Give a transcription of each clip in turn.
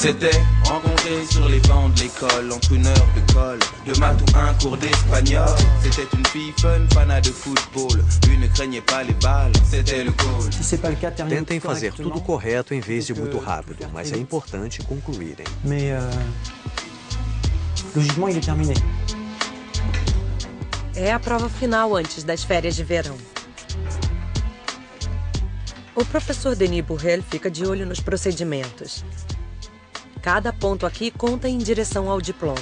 s'était rencontrés sur les bancs de l'école, entre une heure de colle, de maths ou un cours d'espagnol. C'était une fille fun, fanat de football. Une ne craignait pas les balles, c'était le goal. Tentem fazer tudo correto em vez de muito rápido, mas é importante concluírem. Mais logiquement, il est terminé. É a prova final antes das férias de verão. O professor Denis Bourrel fica de olho nos procedimentos. Cada ponto aqui conta em direção ao diploma.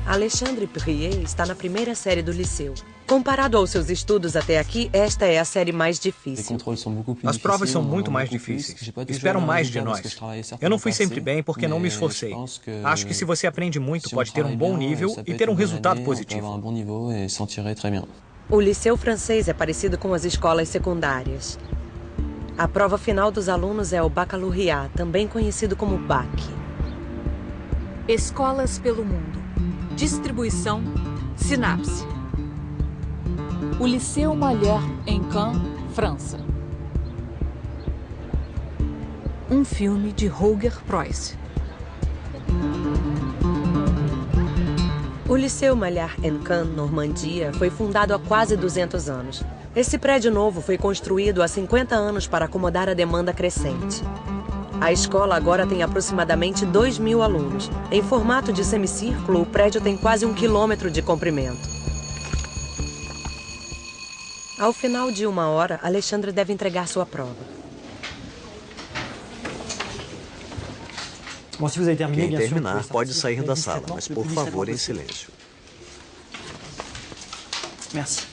Alexandre Prier está na primeira série do liceu. Comparado aos seus estudos até aqui, esta é a série mais difícil. As provas são muito mais difíceis. Esperam mais de nós. Eu não fui sempre bem porque não me esforcei. Acho que se você aprende muito, pode ter um bom nível e ter um resultado positivo. O liceu francês é parecido com as escolas secundárias. A prova final dos alunos é o baccalauréat, também conhecido como BAC. Escolas pelo mundo. Distribuição, sinapse. O Liceu Malher, em Caen, França. Um filme de Holger Preuss. O Liceu Malher en Caen, Normandia, foi fundado há quase 200 anos. Esse prédio novo foi construído há 50 anos para acomodar a demanda crescente. A escola agora tem aproximadamente 2.000 alunos. Em formato de semicírculo, o prédio tem quase 1 quilômetro de comprimento. Ao final de 1 hora, Alexandre deve entregar sua prova. Quem terminar pode sair da sala, mas por favor, em silêncio. Merci.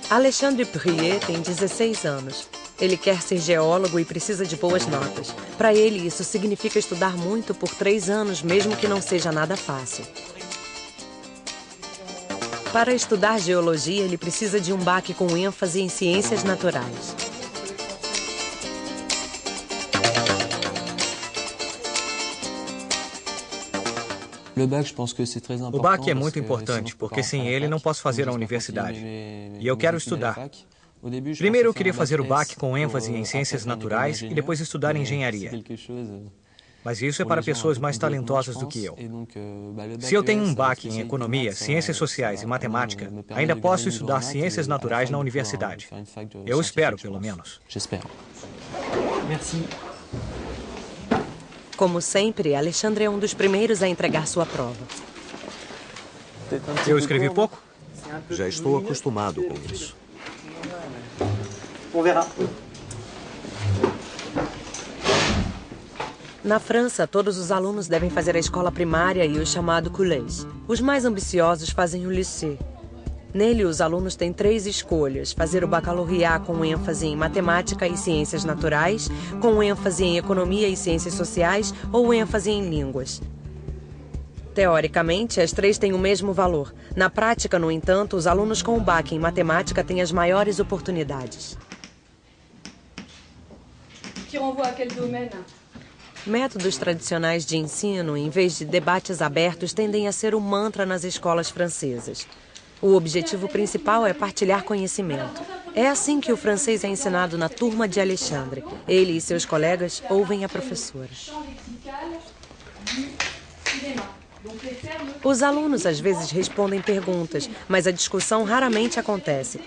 Alexandre Prier tem 16 anos. Ele quer ser geólogo e precisa de boas notas. Para ele, isso significa estudar muito por 3 anos, mesmo que não seja nada fácil. Para estudar geologia, ele precisa de um BAC com ênfase em ciências naturais. O BAC é muito importante, porque sem ele não posso fazer a universidade. E eu quero estudar. Primeiro eu queria fazer o BAC com ênfase em ciências naturais e depois estudar engenharia. Mas isso é para pessoas mais talentosas do que eu. Se eu tenho um BAC em economia, ciências sociais e matemática, ainda posso estudar ciências naturais na universidade. Eu espero, pelo menos. Merci. Como sempre, Alexandre é um dos primeiros a entregar sua prova. Eu escrevi pouco? Já estou acostumado com isso. On verra. Na França, todos os alunos devem fazer a escola primária e o chamado collège. Os mais ambiciosos fazem o lycée. Nele, os alunos têm 3 escolhas: fazer o baccalauréat com ênfase em matemática e ciências naturais, com ênfase em economia e ciências sociais ou ênfase em línguas. Teoricamente, as 3 têm o mesmo valor. Na prática, no entanto, os alunos com o BAC em matemática têm as maiores oportunidades. Qui renvoie a quel domaine? Métodos tradicionais de ensino, em vez de debates abertos, tendem a ser o mantra nas escolas francesas. O objetivo principal é partilhar conhecimento. É assim que o francês é ensinado na turma de Alexandre. Ele e seus colegas ouvem a professora. Os alunos às vezes respondem perguntas, mas a discussão raramente acontece.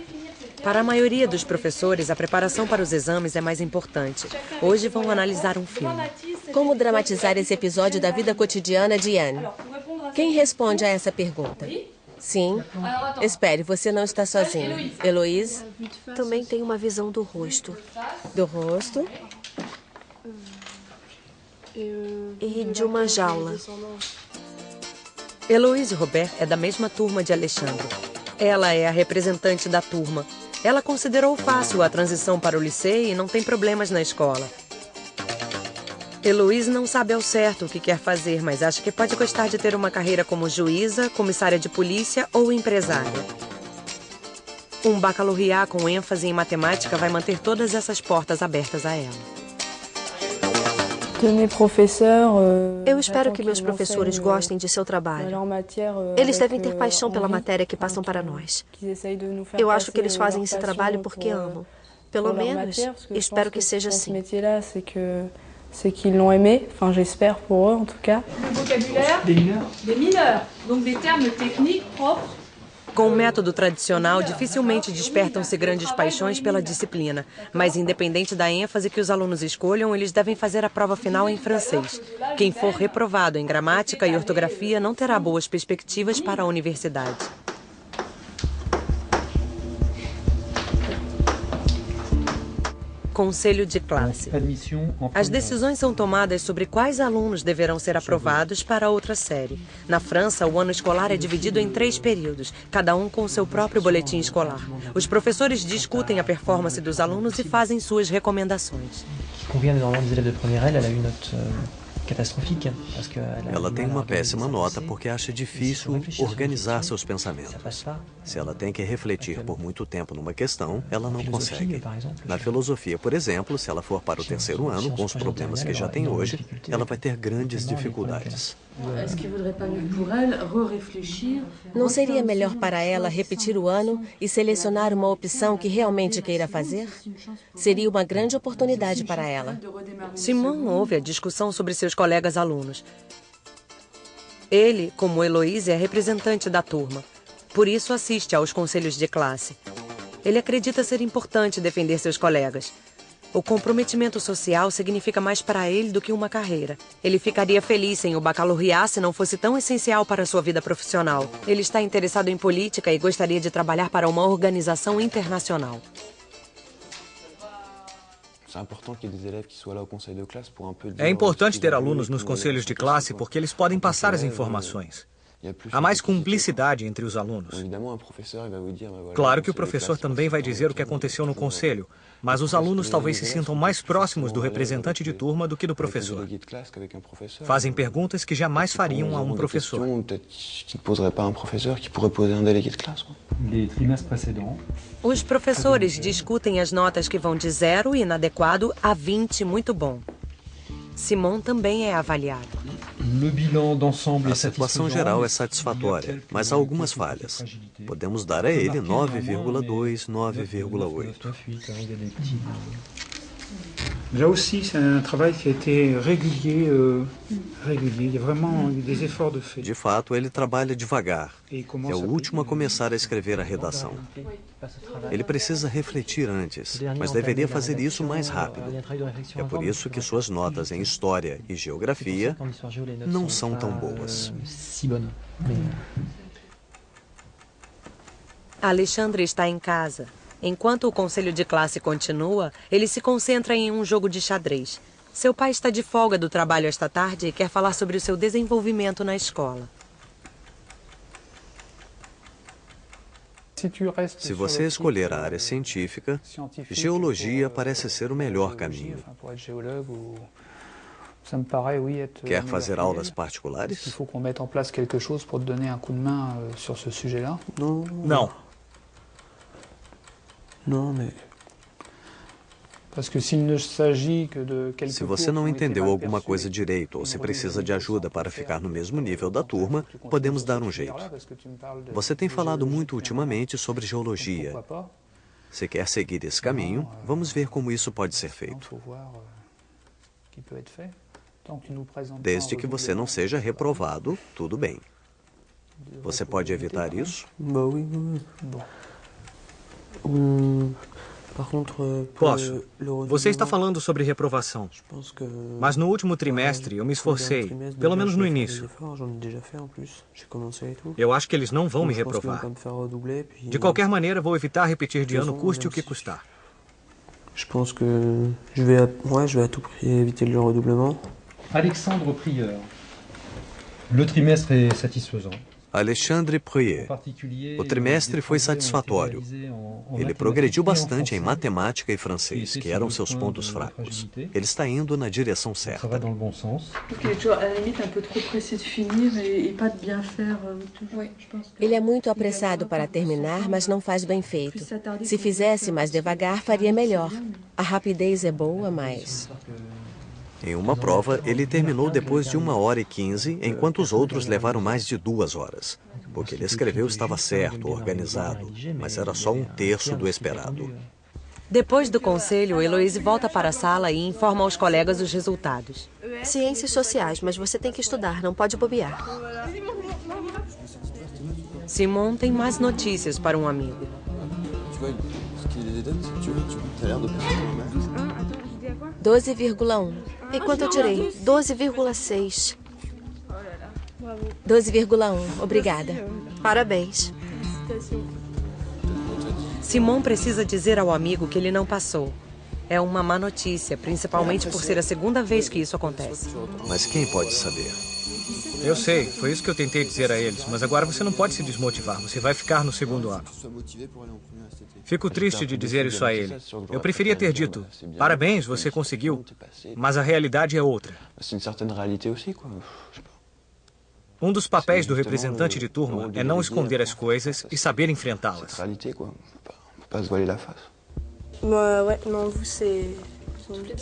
Para a maioria dos professores, a preparação para os exames é mais importante. Hoje vão analisar um filme. Como dramatizar esse episódio da vida cotidiana de Anne? Quem responde a essa pergunta? Sim. Espere, você não está sozinho. Heloïse? Também tem uma visão do rosto. Do rosto? E de uma jaula. Heloïse Robert é da mesma turma de Alexandre. Ela é a representante da turma. Ela considerou fácil a transição para o liceu e não tem problemas na escola. Heloïse não sabe ao certo o que quer fazer, mas acha que pode gostar de ter uma carreira como juíza, comissária de polícia ou empresária. Um baccalauréat com ênfase em matemática vai manter todas essas portas abertas a ela. Eu espero que meus professores gostem de seu trabalho. Eles devem ter paixão pela matéria que passam para nós. Eu acho que eles fazem esse trabalho porque amam. Pelo menos, espero que seja assim. C'est qu'ils l'ont aimé, enfin j'espère pour eux en tout cas. Le vocabulaire des mineurs, donc des termes techniques propres. Com o método tradicional, dificilmente despertam-se grandes paixões pela disciplina, mas independente da ênfase que os alunos escolham, eles devem fazer a prova final em francês. Quem for reprovado em gramática e ortografia não terá boas perspectivas para a universidade. Conselho de classe. As decisões são tomadas sobre quais alunos deverão ser aprovados para outra série. Na França, o ano escolar é dividido em 3 períodos, cada um com seu próprio boletim escolar. Os professores discutem a performance dos alunos e fazem suas recomendações. Ela tem uma péssima nota porque acha difícil organizar seus pensamentos. Se ela tem que refletir por muito tempo numa questão, ela não consegue. Na filosofia, por exemplo, se ela for para o 3º ano, com os problemas que já tem hoje, ela vai ter grandes dificuldades. Não seria melhor para ela repetir o ano e selecionar uma opção que realmente queira fazer? Seria uma grande oportunidade para ela. Simon ouve a discussão sobre seus colegas alunos. Ele, como Heloise, é representante da turma. Por isso assiste aos conselhos de classe. Ele acredita ser importante defender seus colegas. O comprometimento social significa mais para ele do que uma carreira. Ele ficaria feliz sem o baccalaureat se não fosse tão essencial para sua vida profissional. Ele está interessado em política e gostaria de trabalhar para uma organização internacional. É importante ter alunos nos conselhos de classe porque eles podem passar as informações. Há mais cumplicidade entre os alunos. Claro que o professor também vai dizer o que aconteceu no conselho, mas os alunos talvez se sintam mais próximos do representante de turma do que do professor. Fazem perguntas que jamais fariam a um professor. Os professores discutem as notas que vão de 0, inadequado, a 20, muito bom. Simon também é avaliado. A situação geral é satisfatória, mas há algumas falhas. Podemos dar a ele 9,2, 9,8. Là aussi, c'est un travail qui a été régulier. Il y a vraiment des efforts de fait. De fato, ele trabalha devagar. É o último a começar a escrever a redação. Ele precisa refletir antes, mas deveria fazer isso mais rápido. É por isso que suas notas em História e Geografia não são tão boas. Alexandre está em casa. Enquanto o conselho de classe continua, ele se concentra em um jogo de xadrez. Seu pai está de folga do trabalho esta tarde e quer falar sobre o seu desenvolvimento na escola. Se você escolher a área científica, geologia parece ser o melhor caminho. Quer fazer aulas particulares? Não. Se você não entendeu alguma coisa direito ou se precisa de ajuda para ficar no mesmo nível da turma, podemos dar um jeito. Você tem falado muito ultimamente sobre geologia. Se quer seguir esse caminho, vamos ver como isso pode ser feito. Desde que você não seja reprovado, tudo bem. Você pode evitar isso? Posso. Você está falando sobre reprovação. Mas no último trimestre eu me esforcei, pelo menos no início. Eu acho que eles não vão me reprovar. De qualquer maneira, vou evitar repetir de ano, custe o que custar. Je pense que je vais à tout prix éviter le redoublement. Alexandre Prieur. Le trimestre est satisfaisant. Alexandre Prieur. O trimestre foi satisfatório. Ele progrediu bastante em matemática e francês, que eram seus pontos fracos. Ele está indo na direção certa. Ele é muito apressado para terminar, mas não faz bem feito. Se fizesse mais devagar, faria melhor. A rapidez é boa, mas... Em uma prova, ele terminou depois de 1h15, enquanto os outros levaram mais de 2 horas. O que ele escreveu estava certo, organizado, mas era só 1/3 do esperado. Depois do conselho, Heloise volta para a sala e informa aos colegas os resultados. Ciências sociais, mas você tem que estudar, não pode bobear. Simon tem mais notícias para um amigo. 12,1. Enquanto eu tirei 12,6. 12,1. Obrigada. Parabéns. Simon precisa dizer ao amigo que ele não passou. É uma má notícia, principalmente por ser a segunda vez que isso acontece. Mas quem pode saber? Eu sei, foi isso que eu tentei dizer a eles, mas agora você não pode se desmotivar, você vai ficar no segundo ano. Fico triste de dizer isso a ele. Eu preferia ter dito, parabéns, você conseguiu, mas a realidade é outra. Um dos papéis do representante de turma é não esconder as coisas e saber enfrentá-las.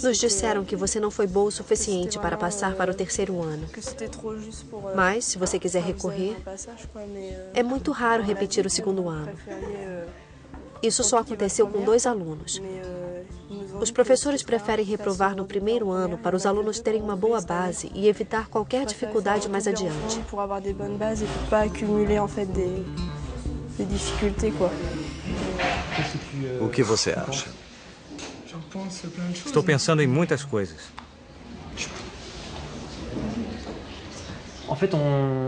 Nos disseram que você não foi boa o suficiente para passar para o terceiro ano. Mas, se você quiser recorrer, é muito raro repetir o segundo ano. Isso só aconteceu com 2 alunos. Os professores preferem reprovar no primeiro ano para os alunos terem uma boa base e evitar qualquer dificuldade mais adiante. O que você acha? Estou pensando em muitas coisas.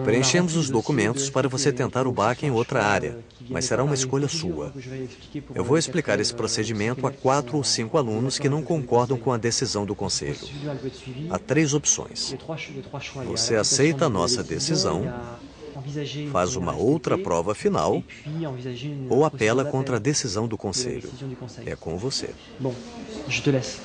Preenchemos os documentos para você tentar o BAC em outra área, mas será uma escolha sua. Eu vou explicar esse procedimento a 4 ou 5 alunos que não concordam com a decisão do conselho. Há 3 opções. Você aceita a nossa decisão, faz uma outra prova final ou apela contra a decisão do conselho. É com você. Bom, je te laisse.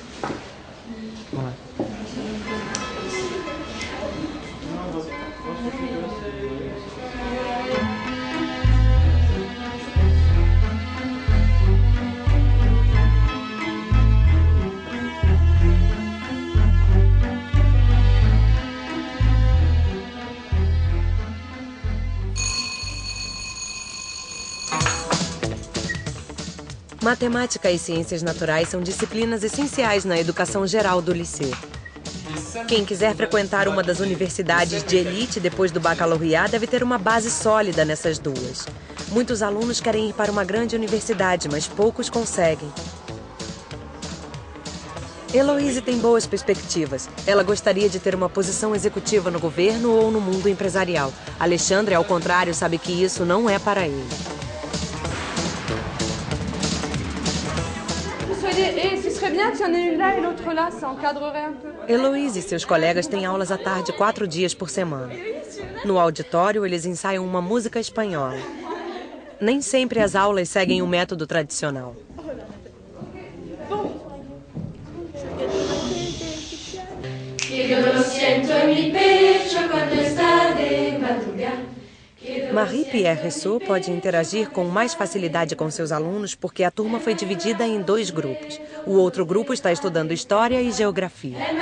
Matemática e ciências naturais são disciplinas essenciais na educação geral do Lycée. Quem quiser frequentar uma das universidades de elite depois do baccalaureat deve ter uma base sólida nessas duas. Muitos alunos querem ir para uma grande universidade, mas poucos conseguem. Heloise tem boas perspectivas. Ela gostaria de ter uma posição executiva no governo ou no mundo empresarial. Alexandre, ao contrário, sabe que isso não é para ele. Heloise e seus colegas têm aulas à tarde 4 dias por semana. No auditório, eles ensaiam uma música espanhola. Nem sempre as aulas seguem o método tradicional. Marie-Pierre Ressot pode interagir com mais facilidade com seus alunos porque a turma foi dividida em 2 grupos. O outro grupo está estudando História e Geografia. Ay,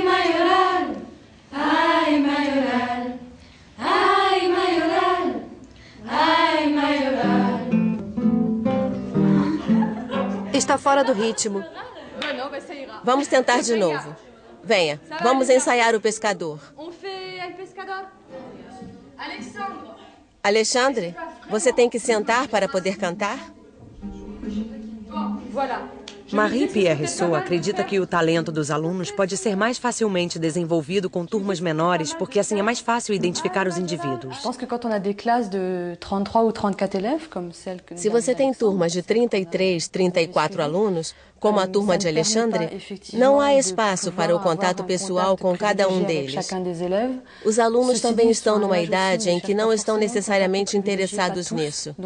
mayoral, ay, mayoral, ay, mayoral, ay, mayoral. Está fora do ritmo. Vamos tentar de novo. Venha, vamos ensaiar o pescador. Alexandre, você tem que sentar para poder cantar? Marie-Pierre Ressot acredita que o talento dos alunos pode ser mais facilmente desenvolvido com turmas menores, porque assim é mais fácil identificar os indivíduos. Se você tem turmas de 33, 34 alunos, como a turma de Alexandre, não há espaço para o contato pessoal com cada um deles. Os alunos também estão numa idade em que não estão necessariamente interessados nisso.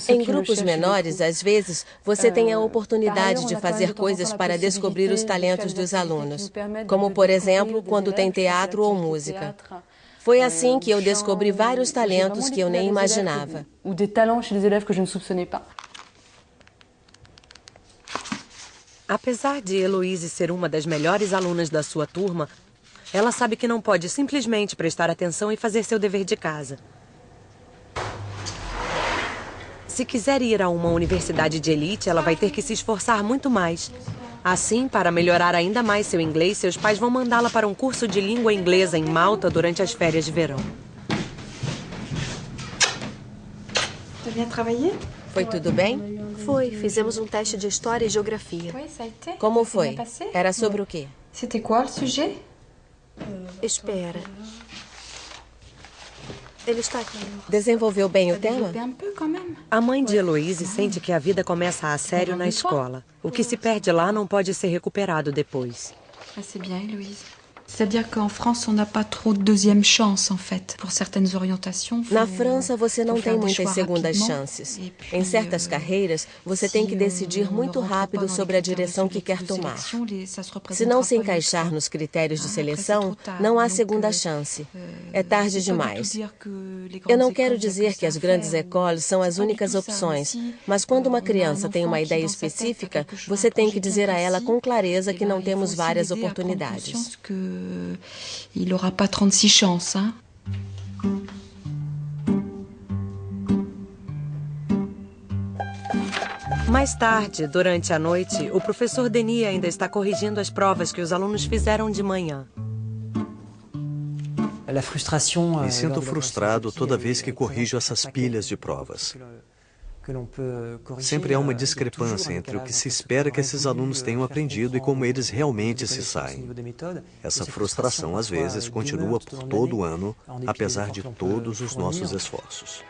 Em grupos menores, às vezes, você tem a oportunidade de fazer coisas para descobrir os talentos dos alunos, como, por exemplo, quando tem teatro ou música. Foi assim que eu descobri vários talentos que eu nem imaginava. Apesar de Heloise ser uma das melhores alunas da sua turma, ela sabe que não pode simplesmente prestar atenção e fazer seu dever de casa. Se quiser ir a uma universidade de elite, ela vai ter que se esforçar muito mais. Assim, para melhorar ainda mais seu inglês, seus pais vão mandá-la para um curso de língua inglesa em Malta durante as férias de verão. Foi tudo bem? Foi. Fizemos um teste de história e geografia. Como foi? Era sobre o quê? Espera. Ele está aqui. Desenvolveu bem o tema? A mãe de Heloise sente que a vida começa a sério na escola. O que se perde lá não pode ser recuperado depois. C'est bien, Héloïse. C'est-à-dire qu'en France, on n'a pas trop de deuxième chance, en fait. Pour certaines orientations. Na França, você não tem muitas segundas chances. Em certas carreiras, você tem que decidir muito rápido sobre a direção que quer tomar. Se não se encaixar nos critérios de seleção, não há segunda chance. É tarde demais. Eu não quero dizer que as grandes écoles são as únicas opções, mas quando uma criança tem uma ideia específica, você tem que dizer a ela com clareza que não temos várias oportunidades. Il n'aura pas 36 chances, hein? Mais tarde, durante a noite, o professor Denis ainda está corrigindo as provas que os alunos fizeram de manhã. Me sinto frustrado toda vez que corrijo essas pilhas de provas. Sempre há uma discrepância entre o que se espera que esses alunos tenham aprendido e como eles realmente se saem. Essa frustração, às vezes, continua por todo o ano, apesar de todos os nossos esforços.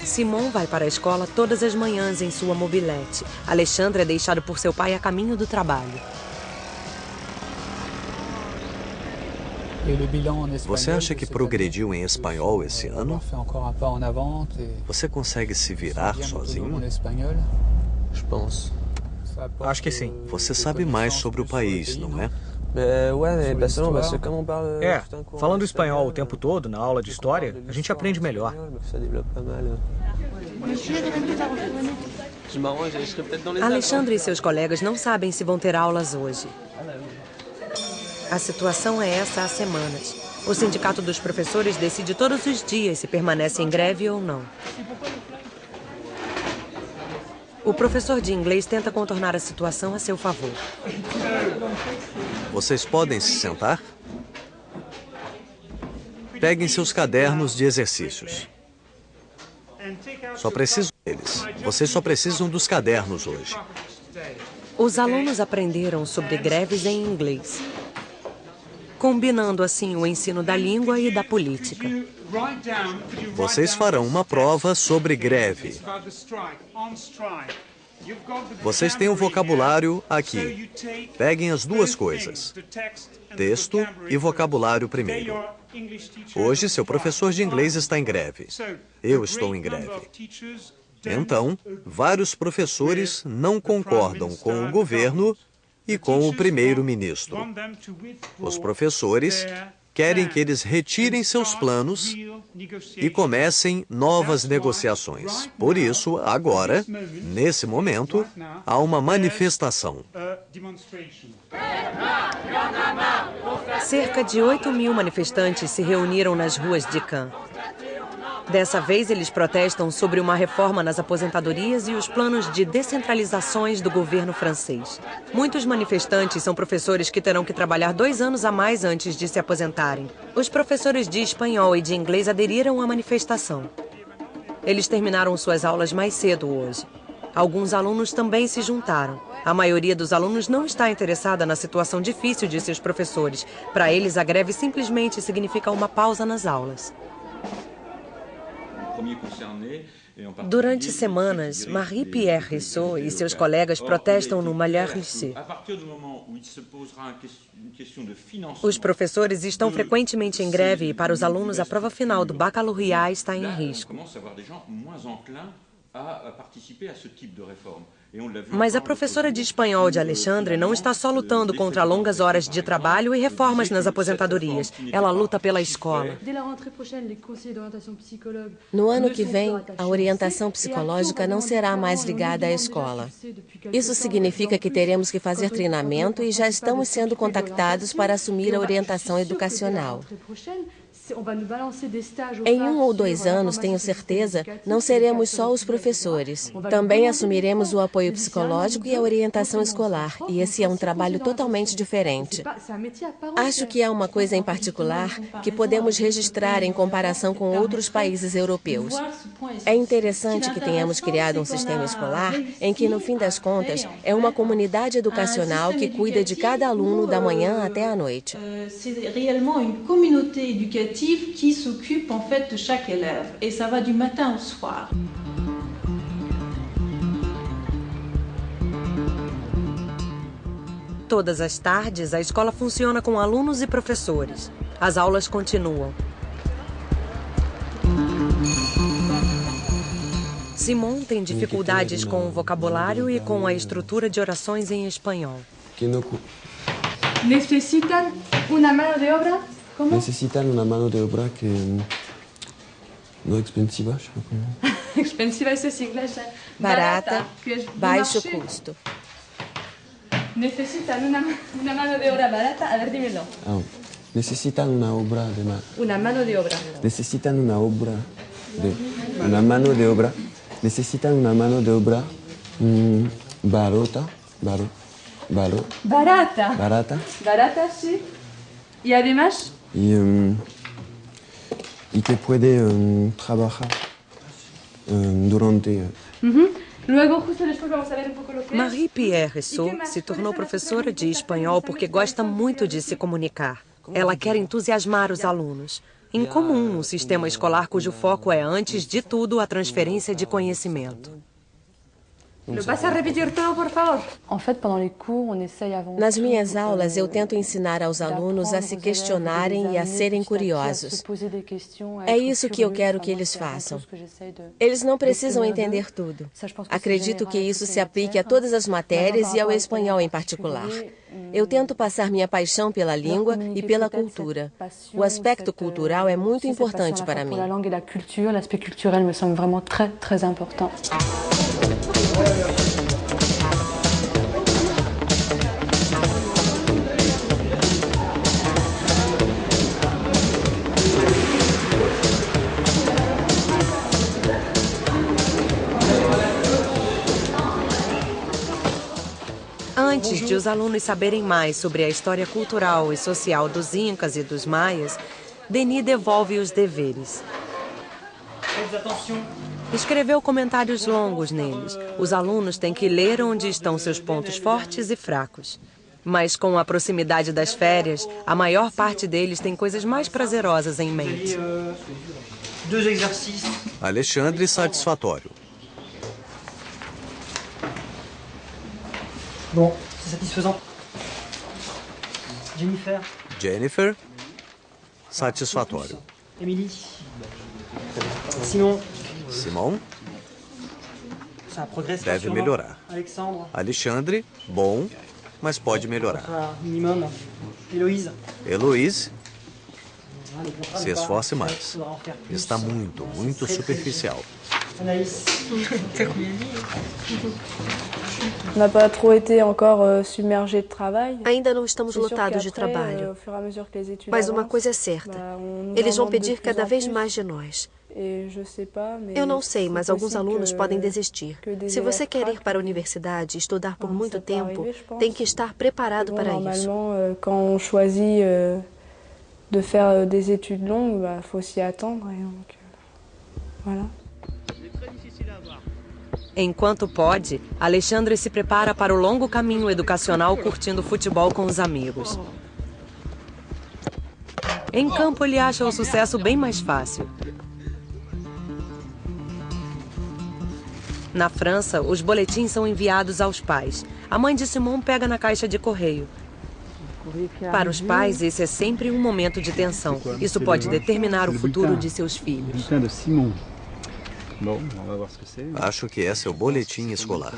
Simon vai para a escola todas as manhãs em sua mobilete. Alexandre é deixado por seu pai a caminho do trabalho. Você acha que progrediu em espanhol esse ano? Você consegue se virar sozinho? Acho que sim. Você sabe mais sobre o país, não é? Falando espanhol o tempo todo na aula de história, a gente aprende melhor. Alexandre e seus colegas não sabem se vão ter aulas hoje. A situação é essa há semanas. O sindicato dos professores decide todos os dias se permanece em greve ou não. O professor de inglês tenta contornar a situação a seu favor. Vocês podem se sentar? Peguem seus cadernos de exercícios. Só preciso deles. Vocês só precisam dos cadernos hoje. Os alunos aprenderam sobre greves em inglês, combinando assim o ensino da língua e da política. Vocês farão uma prova sobre greve. Vocês têm o vocabulário aqui. Peguem as duas coisas, texto e vocabulário primeiro. Hoje, seu professor de inglês está em greve. Eu estou em greve. Então, vários professores não concordam com o governo e com o primeiro-ministro. Os professores querem que eles retirem seus planos e comecem novas negociações. Por isso, agora, nesse momento, há uma manifestação. Cerca de 8.000 manifestantes se reuniram nas ruas de Cannes. Dessa vez, eles protestam sobre uma reforma nas aposentadorias e os planos de descentralizações do governo francês. Muitos manifestantes são professores que terão que trabalhar 2 anos a mais antes de se aposentarem. Os professores de espanhol e de inglês aderiram à manifestação. Eles terminaram suas aulas mais cedo hoje. Alguns alunos também se juntaram. A maioria dos alunos não está interessada na situação difícil de seus professores. Para eles, a greve simplesmente significa uma pausa nas aulas. Durante semanas, Marie-Pierre Rissot e seus colegas protestam no Malheur Lycée. Os professores estão frequentemente em greve e para os alunos a prova final do baccalauréat está em risco. Mas a professora de espanhol de Alexandre não está só lutando contra longas horas de trabalho e reformas nas aposentadorias. Ela luta pela escola. No ano que vem, a orientação psicológica não será mais ligada à escola. Isso significa que teremos que fazer treinamento e já estamos sendo contactados para assumir a orientação educacional. Em 1 ou 2 anos, tenho certeza, não seremos só os professores. Também assumiremos o apoio psicológico e a orientação escolar, e esse é um trabalho totalmente diferente. Acho que há uma coisa em particular que podemos registrar em comparação com outros países europeus. É interessante que tenhamos criado um sistema escolar em que, no fim das contas, é uma comunidade educacional que cuida de cada aluno da manhã até à noite. Qui s'occupe en fait de chaque élève et ça va du matin au soir. Todas as tardes, a escola funciona com alunos e professores. As aulas continuam. Simon tem dificuldades com o vocabulário e com a estrutura de orações em espanhol. Necessitan uma mão de obra? ¿Cómo? Necesitan una mano de obra que no expensiva, je sais pas comment. Expensiva é inglês. Barata, baixo custo. Necesitan una mano de obra barata. A ver, dímelo. Necesitan una obra de una mano de obra. Necesitan una obra de una mano de obra. Necesitan una mano de obra barata. Barata, sí. Y además. Y que puede trabajar durante... Luego, justo después vamos a ver un poco lo que Marie-Pierre Rissot se tornou professora de espanhol porque gosta muito de se comunicar. Ela quer entusiasmar os alunos. Em comum, um sistema escolar cujo foco é, antes de tudo, a transferência de conhecimento. Nas minhas aulas, eu tento ensinar aos alunos a se questionarem e a serem curiosos. É isso que eu quero que eles façam. Eles não precisam entender tudo. Acredito que isso se aplique a todas as matérias e ao espanhol em particular. Eu tento passar minha paixão pela língua e pela cultura. O aspecto cultural é muito importante para mim. Antes de os alunos saberem mais sobre a história cultural e social dos Incas e dos Maias, Denis devolve os deveres. Escreveu comentários longos neles. Os alunos têm que ler onde estão seus pontos fortes e fracos. Mas com a proximidade das férias, a maior parte deles tem coisas mais prazerosas em mente. Alexandre satisfatório. Bon, c'est satisfaisant. Jennifer, satisfatório. Émilie. Simon. Deve melhorar. Alexandre, bom, mas pode melhorar. Heloíse, se esforce mais. Está muito superficial. Ainda não estamos lotados de trabalho. Mas uma coisa é certa, eles vão pedir cada vez mais de nós. Eu não sei, mas alguns alunos podem desistir. Se você quer ir para a universidade e estudar por muito tempo, tem que estar preparado para isso. Quando on choisit de faire des études longues, il faut s'y attendre. Et donc, voilà. Enquanto pode, Alexandre se prepara para o longo caminho educacional curtindo futebol com os amigos. Em campo, ele acha o sucesso bem mais fácil. Na França, os boletins são enviados aos pais. A mãe de Simon pega na caixa de correio. Para os pais, esse é sempre um momento de tensão. Isso pode determinar o futuro de seus filhos. Acho que esse é o boletim escolar.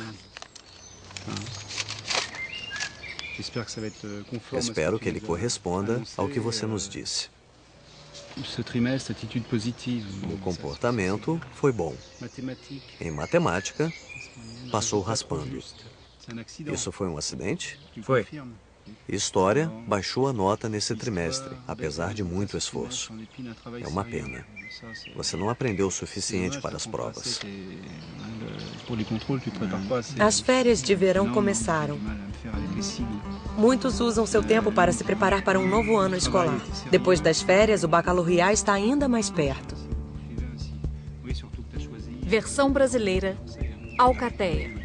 Espero que ele corresponda ao que você nos disse. O comportamento foi bom. Em matemática, passou raspando. Isso foi um acidente? Foi. História baixou a nota nesse trimestre, apesar de muito esforço. É uma pena. Você não aprendeu o suficiente para as provas. As férias de verão começaram. Muitos usam seu tempo para se preparar para um novo ano escolar. Depois das férias, o baccalaureat está ainda mais perto. Versão brasileira, Alcateia.